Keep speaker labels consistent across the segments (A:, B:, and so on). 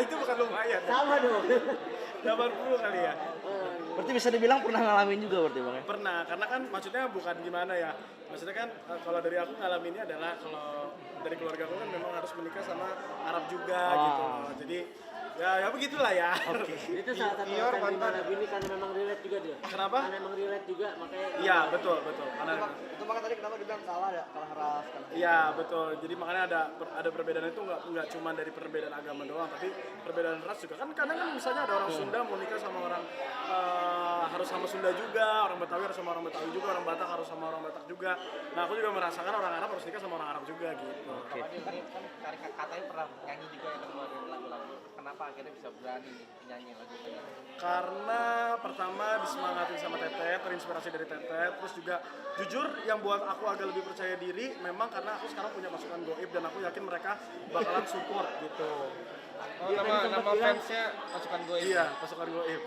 A: Itu bukan lumayan.
B: Sama dong.
A: 80 kali ya.
C: Berarti bisa dibilang pernah ngalamin juga berarti Bang ya?
A: Pernah, karena kan maksudnya bukan gimana ya. Maksudnya kan kalau dari aku ngalaminnya adalah kalau dari keluarga aku kan memang harus menikah sama Arab juga gitu. Jadi ya begitulah ya.
C: Oke.
B: Itu salah satu alasan di mana Bini karena memang relate juga dia.
A: Kenapa?
B: Karena memang relate juga makanya.
A: Iya, betul. Karena
D: Itu makanya tadi kenapa dibilang salah ya, kalah ras kan.
A: iya, betul. Jadi makanya ada perbedaan itu nggak cuma dari perbedaan agama doang, tapi perbedaan ras juga. Kan kadang kan misalnya ada orang Sunda mau nikah sama orang harus sama Sunda juga, orang Betawi harus sama orang Betawi juga, orang Batak harus sama orang Batak juga. Nah, aku juga merasakan orang Arab harus nikah sama orang Arab juga gitu.
C: Oke.
D: Kan katanya pernah nyanyi juga ya keluarin lagu-lagu. Kenapa akhirnya bisa berani nih nyanyi lagu ini?
A: Karena pertama disemangatin sama Teteh, terinspirasi dari Teteh, terus juga jujur yang buat aku agak lebih percaya diri memang karena aku sekarang punya pasukan goib dan aku yakin mereka bakalan support gitu.
D: Oh, nama fansnya pasukan gue.
A: Iya, pasukan goib.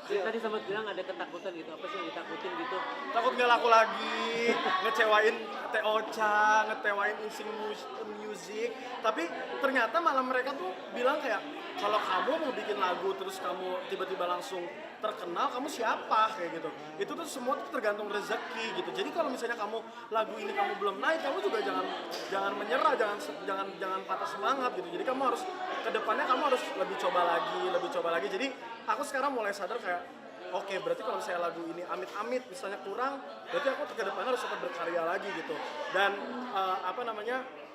B: Dia tadi sempat bilang ada ketakutan gitu, apa sih yang ditakutin gitu?
A: Takut nggak laku lagi, ngecewain Teh Ocha, ngecewain Insing Music. Tapi ternyata malah mereka tuh bilang kayak, kalau kamu mau bikin lagu terus kamu tiba-tiba langsung terkenal, kamu siapa kayak gitu. Itu tuh semua tuh tergantung rezeki gitu. Jadi kalau misalnya kamu lagu ini kamu belum naik, kamu juga jangan menyerah, jangan patah semangat gitu. Jadi kamu harus kedepannya kamu harus lebih coba lagi. Jadi aku sekarang mulai sadar kayak oke, berarti kalau saya lagu ini amit-amit misalnya kurang, berarti aku ke depannya harus tetap berkarya lagi gitu. Dan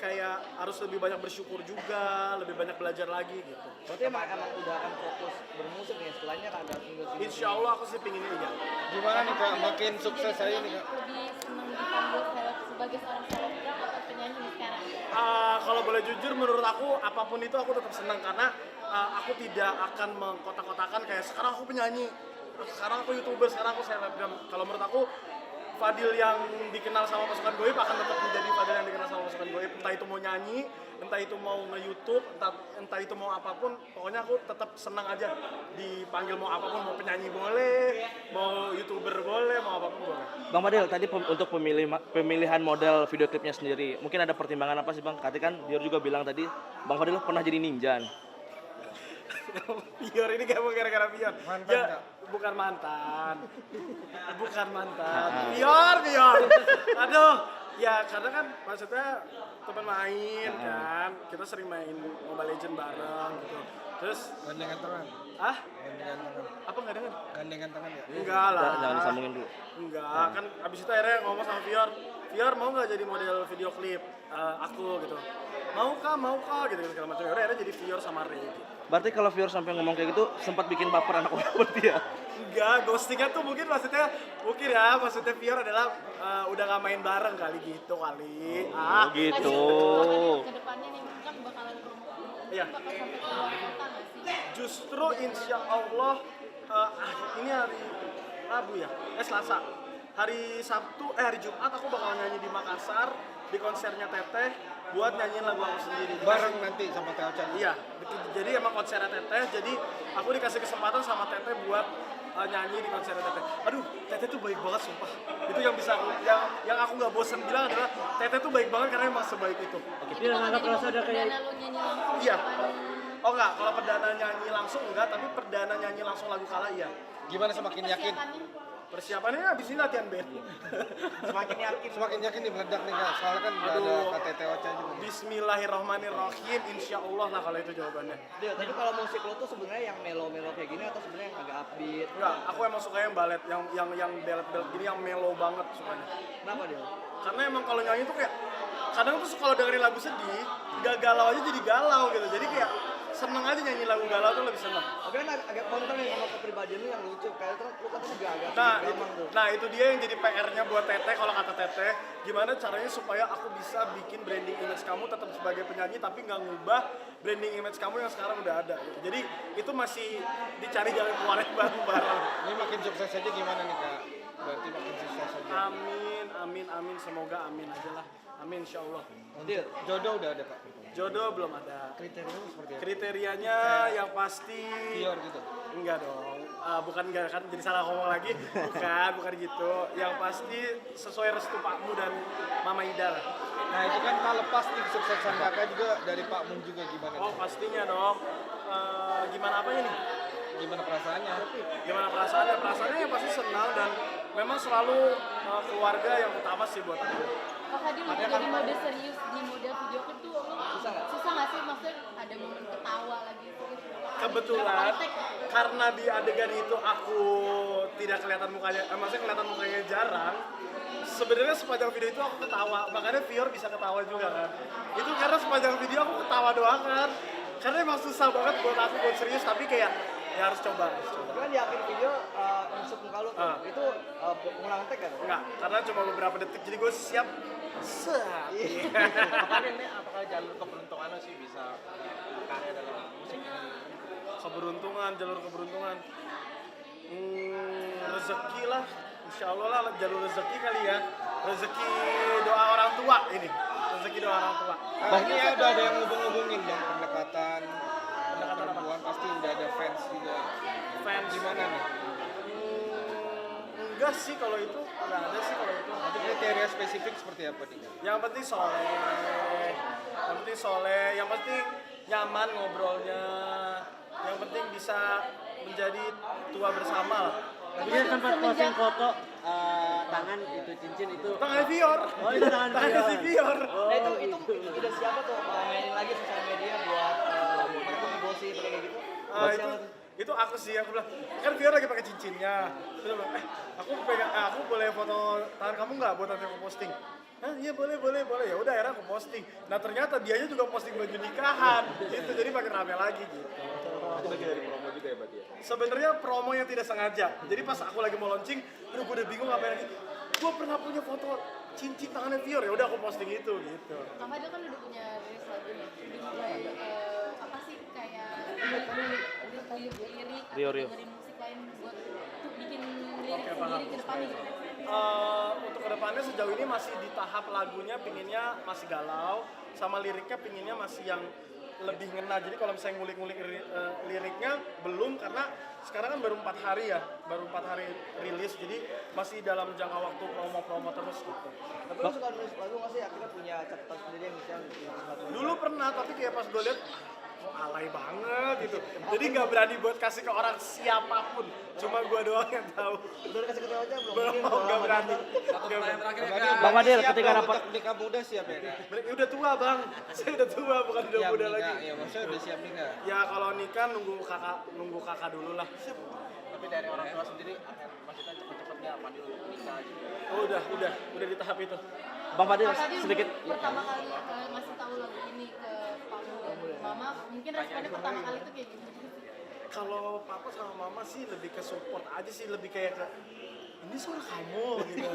A: kayak harus lebih banyak bersyukur juga, lebih banyak belajar lagi gitu.
D: Berarti emang udah akan fokus bermusik nih, setelahnya ada single-single.
A: Insya Allah aku sih pingin ini ya.
D: Gimana nih Kak, makin sukses saya nih Kak?
E: Lebih senang dipanggil sebagai seorang selebgram atau penyanyi sekarang?
A: Kalau boleh jujur, menurut aku apapun itu aku tetap senang karena aku tidak akan mengkotak-kotakan kayak sekarang aku penyanyi, sekarang aku YouTuber, sekarang aku selebgram. Kalau menurut aku Fadil yang dikenal sama pasukan goib akan tetap menjadi Fadil yang dikenal sama pasukan goib. Entah itu mau nyanyi, entah itu mau nge-YouTube, entah itu mau apapun, pokoknya aku tetap senang aja dipanggil mau apapun, mau penyanyi boleh, mau YouTuber boleh, mau apapun boleh.
C: Bang Fadil, tadi untuk pemilihan model video klipnya sendiri, mungkin ada pertimbangan apa sih Bang? Tadi kan Dior juga bilang tadi, Bang Fadil pernah jadi ninja.
A: Pior ini kayak mau gara-gara Pior.
D: Mantan
A: Ya,
D: nggak?
A: bukan mantan. Pior. Aduh, ya karena kan maksudnya teman main kan. Kita sering main Mobile Legends bareng gitu. Terus
D: Gandengan tangan.
A: gandengan tangan. Apa enggak dengar?
D: Gandengan tangan ya?
A: Enggak lah.
C: Jangan disambungin dulu.
A: Enggak, kan abis itu akhirnya ngomong sama Pior mau nggak jadi model video klip aku gitu. Mau kah gitu segala macam. Akhirnya jadi Pior sama Ray gitu.
C: Berarti kalau viewer sampai ngomong kayak gitu sempat bikin baper anak orang berarti ya?
A: Enggak, ghostingnya tuh maksudnya Pior adalah udah gak main bareng kali gitu kali.
C: Oh gitu.
E: Kedepannya nih kan bakalan
A: Iya.
E: bakal sampai ke luar kota nggak sih?
A: Justru insya Allah ini hari Rabu ya, Selasa. Hari Jumat aku bakal nyanyi di Makassar di konsernya Teteh buat nyanyiin lagu aku sendiri.
D: Bareng nanti sama Teh Ocha.
A: Iya, jadi emang konsernya Teteh, jadi aku dikasih kesempatan sama Teteh buat nyanyi di konsernya Teteh. Aduh, Teteh tuh baik banget sumpah. Itu yang bisa yang aku nggak bosen bilang adalah Teteh tuh baik banget karena emang sebaik itu.
B: Dia nggak kerasa ada kayak
E: Perdana lu nyanyi langsung.
A: Iya. Oh enggak, kalau perdana nyanyi langsung enggak, tapi perdana nyanyi langsung lagu kalah iya.
D: Gimana semakin yakin?
A: Persiapannya abis ini latihan band.
D: Semakin yakin nih meledak nih Kak. Soalnya kan udah ada Kak Teh Ocha juga.
A: Bismillahirrahmanirrahim, insya Allah lah kalau itu jawabannya.
D: Dia tadi kalau musik lo tuh sebenarnya yang melo-melo kayak gini atau sebenarnya yang agak upbeat?
A: Enggak, aku emang suka yang balet, yang belet-belet gini, yang mellow banget sukanya.
D: Kenapa dia?
A: Karena emang kalau nyanyi tuh kayak kadang tuh kalau dengerin lagu sedih, gak galau aja jadi galau gitu. Jadi kayak seneng aja nyanyi lagu galau tuh lebih seneng.
D: Tapi kan agak kontra nih sama kepribadian lu yang lucu. Kayak itu lu kan juga agak gampang tuh.
A: Nah itu dia yang jadi PR-nya buat Teteh. Kalau kata Teteh, gimana caranya supaya aku bisa bikin branding image kamu tetap sebagai penyanyi tapi nggak ngubah branding image kamu yang sekarang udah ada gitu. Jadi itu masih dicari jalan keluarnya bareng-bareng.
D: Ini makin sukses aja gimana nih Kak? Berarti makin sukses aja.
A: Amin, semoga amin aja lah. Amin insyaallah.
D: Untuk jodoh udah ada Kak.
A: Jodoh belum ada.
D: Kriterianya seperti apa?
A: Kriterianya yang pasti
D: Pior gitu.
A: enggak dong. Bukan enggak kan jadi salah ngomong lagi. Bukan gitu. Yang pasti sesuai restu Pakmu dan Mama Ida lah.
D: Nah itu kan tak lepas nih kesuksesan kakak juga dari Pak Mun juga gimana?
A: Oh pastinya dong. Gimana apanya nih?
D: Gimana perasaannya?
A: Gimana perasaannya? Perasaannya yang pasti senang dan memang selalu keluarga yang utama sih buat aku.
E: Kak Fadil jadi mode serius di mode video klip tuh susah nggak sih? Maksudnya ada momen ketawa lagi serius.
A: Kebetulan karena di adegan itu aku tidak kelihatan mukanya, maksudnya kelihatan mukanya jarang. Sebenarnya sepanjang video itu aku ketawa, makanya Vior bisa ketawa juga kan. Itu karena sepanjang video aku ketawa doang kan. Karena emang susah banget buat aku buat serius, tapi kayak ya harus coba.
D: Kan di akhir video masuk muka lu tuh, itu pengulangan tag kan?
A: Enggak, karena cuma beberapa detik, jadi gue siap.
D: Apakah jalur keberuntungan sih bisa karya dalam musik ini?
A: Keberuntungan, jalur keberuntungan. Rezeki lah, insya Allah lah jalur rezeki kali ya. Rezeki doa orang tua ini, rezeki doa orang tua.
D: Ini ya udah ada yang ngubung-ngubungin dong pendekatan perempuan pasti udah ada fans juga.
A: Fans
D: Gimana nih?
A: Enggak sih kalau itu, enggak ada sih kalau itu.
D: Tapi kriteria spesifik seperti apa nih?
A: Yang penting soleh, yang penting nyaman ngobrolnya, yang penting bisa menjadi tua bersama lah.
B: Dia sempat posting foto tangan itu cincin itu.
A: Tangan Vior.
B: Oh itu tangan
A: Tangan si Vior.
B: Oh, itu.
D: Udah siapa tuh mainin lagi sosial media buat mereka ngegosip kayak gitu?
A: Itu aku sih, aku bilang kan Vior lagi pakai cincinnya. Terus bilang, aku boleh foto tangan kamu nggak buat nanti aku posting? Hah, iya boleh. Ya udah akhirnya aku posting. Nah ternyata dianya juga posting baju nikahan, gitu. Jadi makin rame lagi gitu.
D: Itu bagian dari promo juga ya berarti ya?
A: Sebenarnya promo yang tidak sengaja. Jadi pas aku lagi mau launching, aduh gue udah bingung ngapain lagi. Gue pernah punya foto cincin tangannya Vior, ya udah aku posting itu gitu.
E: Kak Fadil kan udah punya rilis lagu nih. Udah mulai apa sih kayak lirik
C: Rio.
E: atau dengerin musik lain buat bikin lirik sendiri ke depannya gitu.
A: Untuk kedepannya sejauh ini masih di tahap lagunya pinginnya masih galau, sama liriknya pinginnya masih yang lebih ngena. Jadi kalau misalnya ngulik-ngulik liriknya belum, karena sekarang kan baru 4 hari ya, baru 4 hari rilis, jadi masih dalam jangka waktu promo-promo terus gitu.
D: Tapi lu suka nulis lagu nggak sih? Akhirnya punya catatan sendiri yang bisa
A: Dulu pernah, tapi kayak pas gue liat kok alay banget gitu. Jadi nggak berani buat kasih ke orang siapapun, cuma gue doang yang tahu.
D: udah kasih ke Teo aja belum?
A: Belum, nggak berani.
C: Bang Fadil ketika dapat
D: nikah muda siap ya?
A: Udah tua bang, saya udah tua bukan udah muda lagi.
D: Ya maksudnya udah siap nikah.
A: Ya kalau nikah nunggu kakak dulu lah.
D: Tapi dari orang tua sendiri maksudnya cepet-cepetnya apa dulu nikah aja?
A: Oh, udah di tahap itu.
C: Bang Fadil
E: Kak Fadil
C: sedikit
E: pertama kali ngasih tahu lagu ini ke Pamu dan Mama, mungkin responnya pertama kali itu kayak gitu.
A: Kalau papa sama mama sih lebih ke support aja sih, lebih kayak ke ini suara kamu gitu.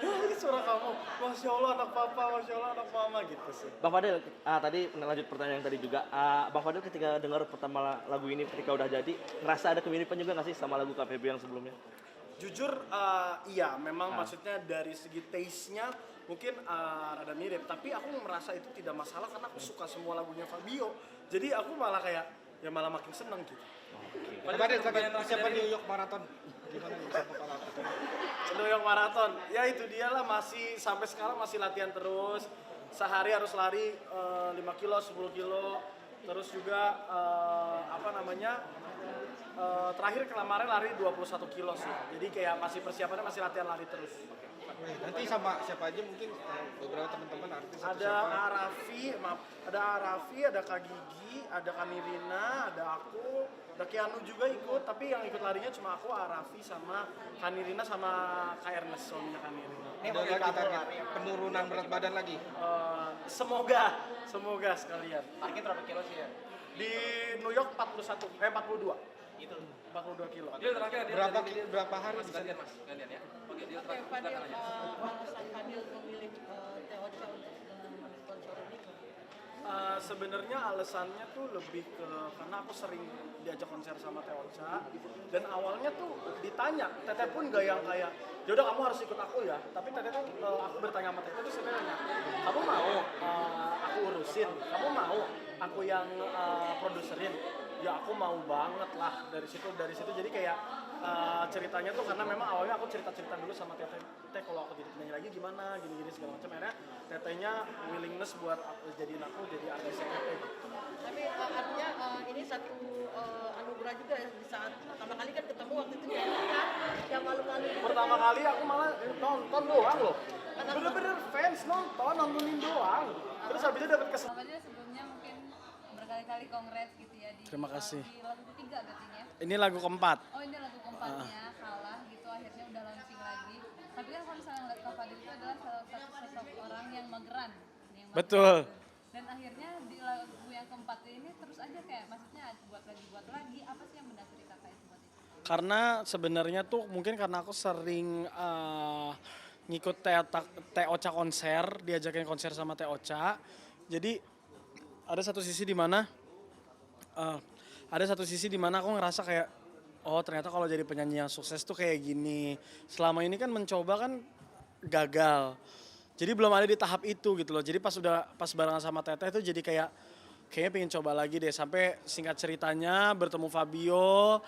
A: Ini suara kamu, masya Allah anak papa, masya Allah anak mama gitu sih.
C: Bang Fadil, tadi lanjut pertanyaan yang tadi juga. Bang Fadil ketika dengar pertama lagu ini ketika udah jadi, ngerasa ada kemiripan juga nggak sih sama lagu KPB yang sebelumnya?
A: Jujur iya, memang maksudnya dari segi taste-nya mungkin rada mirip, tapi aku merasa itu tidak masalah karena aku suka semua lagunya Fabio. Jadi aku malah kayak ya malah makin seneng gitu.
D: Fadil persiapan New York Marathon. Gimana nih persiapan marathon?
A: New York Marathon, ya itu dia lah, masih sampai sekarang masih latihan terus. Sehari harus lari 5 kilo, 10 kilo. Terus juga terakhir kemarin lari 21 kilo sih. Jadi kayak masih persiapannya masih latihan lari terus.
D: Nanti sama siapa aja mungkin beberapa teman-teman artis atau
A: Ada
D: siapa?
A: Arafi, ada Kak Gigi, ada Kanirina, ada aku, ada Keanu juga ikut, tapi yang ikut larinya cuma aku, Arafi sama Kanirina sama Kak Ernest, suaminya Kanirina.
D: Ada lagi target penurunan berat badan lagi.
A: Semoga sekalian.
D: Target berapa kilo sih ya?
A: Di New York 42.
D: Itu
A: 42 kilo.
D: berapa hari di sana?
E: Oke, Fadil, alasan Fadil memilih Teo Ocha untuk sponsor ini
A: Sebenarnya alasannya tuh lebih ke karena aku sering diajak konser sama Teh Ocha dan awalnya tuh ditanya, Teteh pun gak yang kayak yaudah kamu harus ikut aku ya, tapi Teteh tuh aku bertanya sama Teteh tuh sebenarnya kamu mau aku urusin, kamu mau aku yang produserin, ya aku mau banget lah dari situ jadi kayak ceritanya tuh karena memang awalnya aku cerita dulu sama Teteh, Teh kalau aku jadi penyanyi lagi gimana gini segala macam, akhirnya Tetehnya willingness buat aku jadiin aku jadi artisnya Teteh gitu.
F: Tapi artinya ini satu anugerah juga ya di saat pertama kali kan ketemu waktu itu dia kan yang malu-malu.
A: Pertama kali aku malah nonton doang loh, bener-bener fans nontonin doang, terus habis itu dapet kesempatan.
E: Namanya sebelumnya mungkin berkali-kali kongres gitu ya di
A: Terima kasih.
E: di lagu ketiga berarti ya.
A: Ini lagu keempat.
E: Oh ini lagu keempatnya kalah gitu akhirnya udah launching lagi. Tapi kan kalau misalnya ngeliat Kak Fadil itu adalah salah satu sosok orang yang mageran.
A: Betul.
E: Dan akhirnya di lagu yang keempat ini terus aja kayak maksudnya buat lagi. Apa sih yang mendasari kakak itu buat itu?
A: Karena sebenarnya tuh mungkin karena aku sering ngikut Teh Ocha konser, diajakin konser sama Teh Ocha. Jadi ada satu sisi di mana aku ngerasa kayak oh ternyata kalau jadi penyanyi yang sukses tuh kayak gini. Selama ini kan mencoba kan gagal. Jadi belum ada di tahap itu gitu loh. Jadi pas barengan sama Teteh tuh jadi kayaknya pengen coba lagi deh. Sampai singkat ceritanya bertemu Fabio,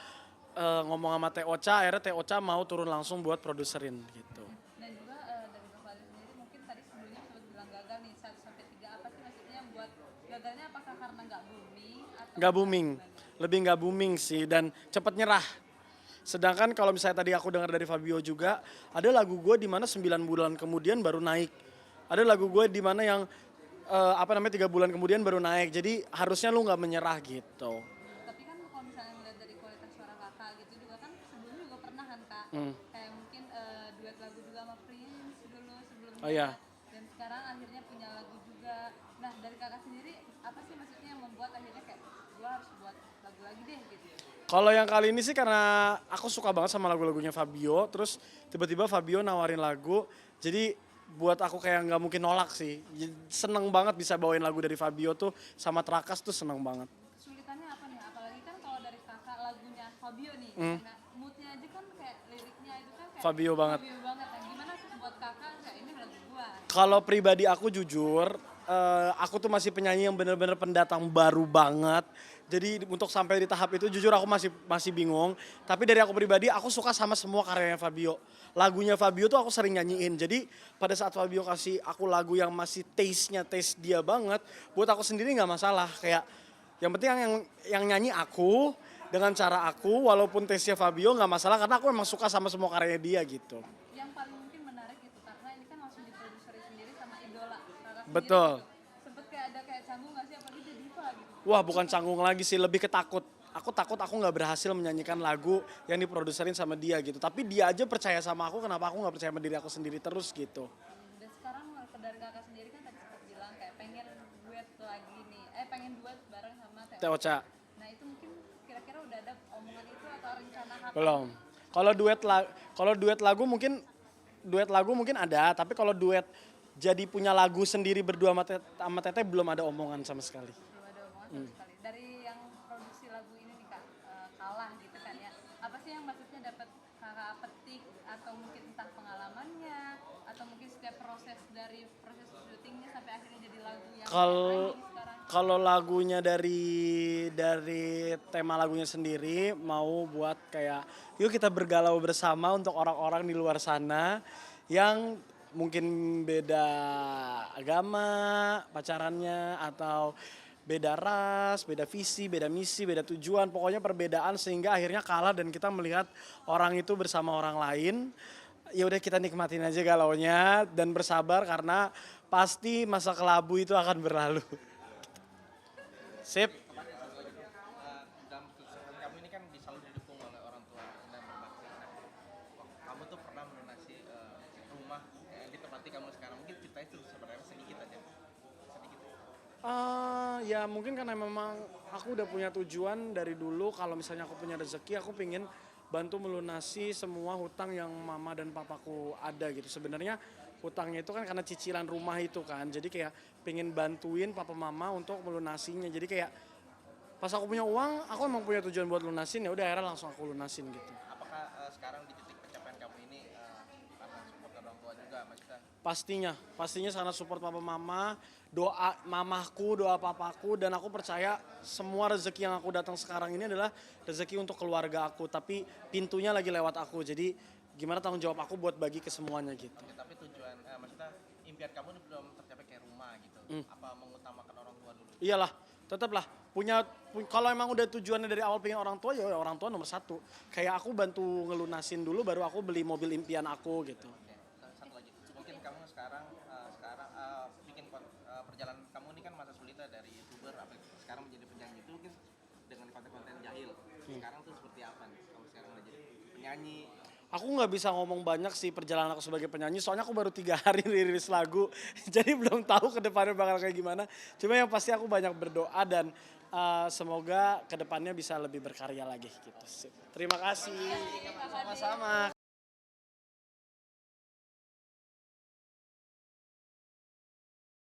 A: ngomong sama Teh Ocha, akhirnya Teh Ocha mau turun langsung buat produserin gitu.
E: Dan juga dari Kak Fadil sendiri mungkin tadi sebelumnya sempat bilang gagal nih 1 sampai 3 apa sih maksudnya yang buat gagalnya apakah karena nggak booming atau
A: Nggak booming, lebih nggak booming sih dan cepet nyerah. Sedangkan kalau misalnya tadi aku dengar dari Fabio juga, ada lagu gue di mana 9 bulan kemudian baru naik. Ada lagu gue di mana yang 3 bulan kemudian baru naik. Jadi harusnya lu nggak menyerah gitu.
E: tapi kan kalau misalnya melihat dari kualitas suara kakak gitu juga kan sebelumnya juga pernah kan kak kayak mungkin duet lagu juga sama Prince dulu sebelumnya.
A: Oh iya.
E: Dan sekarang akhirnya punya lagu juga. Nah dari kakak sendiri apa sih maksudnya yang membuat akhirnya kayak gue harus buat lagu lagi deh gitu.
A: Kalau yang kali ini sih karena aku suka banget sama lagu-lagunya Fabio, terus tiba-tiba Fabio nawarin lagu, jadi buat aku kayak nggak mungkin nolak sih. Seneng banget bisa bawain lagu dari Fabio tuh sama Trakas tuh seneng banget.
E: Kesulitannya apa nih? Apalagi kan kalau dari kakak lagunya Fabio nih, nah, moodnya aja kan kayak liriknya itu kan kayak
A: Fabio banget.
E: Fabio banget. Nah, gimana sih buat kakak kayak ini lagu gua?
A: Kalau pribadi aku jujur, aku tuh masih penyanyi yang bener-bener pendatang baru banget. Jadi untuk sampai di tahap itu jujur aku masih bingung. Tapi dari aku pribadi aku suka sama semua karyanya Fabio. Lagunya Fabio tuh aku sering nyanyiin. Jadi pada saat Fabio kasih aku lagu yang masih taste dia banget, buat aku sendiri nggak masalah. Kayak yang penting yang nyanyi aku dengan cara aku, walaupun taste-nya Fabio nggak masalah karena aku emang suka sama semua karyanya dia gitu.
E: Yang paling mungkin menarik gitu karena ini kan langsung diproduksi sendiri sama idola kakak sendiri.
A: Betul.
E: Gitu. Sempet kayak ada kayak canggung nggak sih apalagi dia diva gitu.
A: Wah bukan canggung lagi sih, lebih ketakut. Aku takut aku nggak berhasil menyanyikan lagu yang diproduserin sama dia gitu. Tapi dia aja percaya sama aku, kenapa aku nggak percaya sama diri aku sendiri terus gitu.
E: Dan sekarang dari kakak sendiri kan tadi sempat bilang kayak pengen duet lagi nih, pengen duet bareng sama
A: Teh Ocha.
E: Nah itu mungkin kira-kira udah ada omongan itu atau rencana apa?
A: Belum. Kalau duet lagu mungkin ada, tapi kalau duet jadi punya lagu sendiri berdua sama Teteh belum ada omongan sama sekali.
E: Belum ada omongan sama sekali. Dari yang produksi lagu ini nih kak, kalah gitu kan ya. Apa sih yang maksudnya dapat kakak petik atau mungkin entah pengalamannya atau mungkin setiap proses syutingnya sampai akhirnya jadi lagu yang sekarang.
A: Kalau lagunya dari tema lagunya sendiri mau buat kayak yuk kita bergalau bersama untuk orang-orang di luar sana yang mungkin beda agama pacarannya atau beda ras, beda visi, beda misi, beda tujuan, pokoknya perbedaan sehingga akhirnya kalah dan kita melihat orang itu bersama orang lain. Ya udah kita nikmatin aja galaunya dan bersabar karena pasti masa kelabu itu akan berlalu. Sip.
D: Dalam kesuksesan kamu ini kan selalu didukung oleh orang tua dan berbakti. Kamu tuh pernah melunasi rumah yang ditempati kamu sekarang. Mungkin ceritain itu sebenarnya sedikit aja.
A: Ya mungkin karena memang aku udah punya tujuan dari dulu kalau misalnya aku punya rezeki aku pingin bantu melunasi semua hutang yang mama dan papaku ada gitu. Sebenarnya hutangnya itu kan karena cicilan rumah itu kan, jadi kayak pengen bantuin papa mama untuk melunasinya. Jadi kayak pas aku punya uang, aku emang punya tujuan buat lunasin, ya udah akhirnya langsung aku lunasin gitu.
D: Apakah sekarang di titik pencapaian kamu ini karena support orang tua juga maksudnya?
A: Pastinya sangat support papa mama, doa mamaku, doa papaku, dan aku percaya semua rezeki yang aku datang sekarang ini adalah rezeki untuk keluarga aku, tapi pintunya lagi lewat aku, jadi gimana tanggung jawab aku buat bagi ke semuanya gitu.
D: Oke, tapi tujuan maksudnya impian kamu ini belum tercapai kayak rumah gitu. Apa mengutamakan orang tua dulu?
A: Iyalah, tetaplah kalau emang udah tujuannya dari awal pengen orang tua, ya orang tua nomor satu. Kayak aku bantu ngelunasin dulu, baru aku beli mobil impian aku gitu.
D: Oke, satu lagi. Mungkin kamu sekarang bikin perjalanan kamu ini kan masa sulitnya dari YouTuber apa sekarang menjadi penyanyi itu mungkin dengan konten-konten jahil. Sekarang tuh seperti apa nih? Kamu sekarang udah jadi penyanyi.
A: Aku nggak bisa ngomong banyak sih perjalanan aku sebagai penyanyi, soalnya aku baru 3 hari rilis lagu, jadi belum tahu ke depannya bakal kayak gimana. Cuma yang pasti aku banyak berdoa dan semoga ke depannya bisa lebih berkarya lagi gitu. Terima kasih. Sama-sama.